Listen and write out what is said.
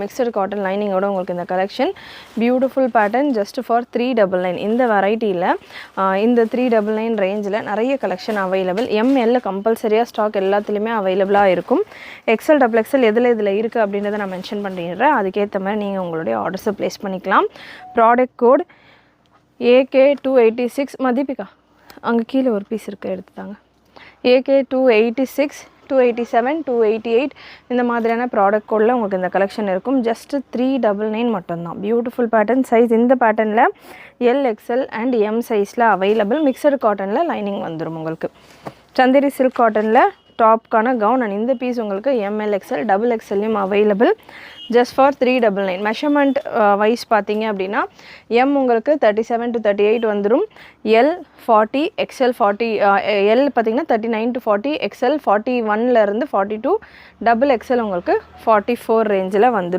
Mixed cotton லைனிங்கோட உங்களுக்கு இந்த collection. Beautiful pattern just for 399. இந்த வெரைட்டியில் இந்த 399 ரேஞ்சில் நிறைய கலெக்ஷன் அவைலபிள். எம்எல் கம்பல்சரியாக ஸ்டாக் எல்லாத்துலேயுமே அவைலபிளாக இருக்கும். எக்ஸல் டபுள் எக்ஸல் இதில் இருக்குது அப்படின்றத நான் மென்ஷன் பண்ணிடுறேன். அதுக்கேற்ற மாதிரி நீங்கள் உங்களுடைய ஆர்டர்ஸை ப்ளேஸ் பண்ணிக்கலாம். Product code AK286. மதிப்பிகா அங்கே கீழே ஒரு பீஸ் இருக்குது, எடுத்துட்டாங்க. AK286, 287, 288 இந்த மாதிரியான ப்ராடக்ட் கோடில் உங்களுக்கு இந்த கலெக்ஷன் இருக்கும். ஜஸ்ட் 399 மட்டும்தான். Beautiful pattern. சைஸ் இந்த பேட்டர்னில் LXL அண்ட் M சைஸில் அவைலபிள். மிக்சடு காட்டனில் லைனிங் வந்துடும் உங்களுக்கு. சந்தேரி சில்க் காட்டனில் டாப்க்கான கவுன் அண்ட் இந்த பீஸ் உங்களுக்கு MLXL டபுள் எக்ஸ்எல்லையும் available. Just for 399. Measurement wise பார்த்தீங்க அப்படின்னா M உங்களுக்கு 37 to 38 வந்துடும். L 40, XL 40, L பார்த்தீங்கன்னா 39 to 40, XL 41லேருந்து 42, டபுள் எக்ஸ்எல் உங்களுக்கு 44 ரேஞ்சில் வந்துடும்.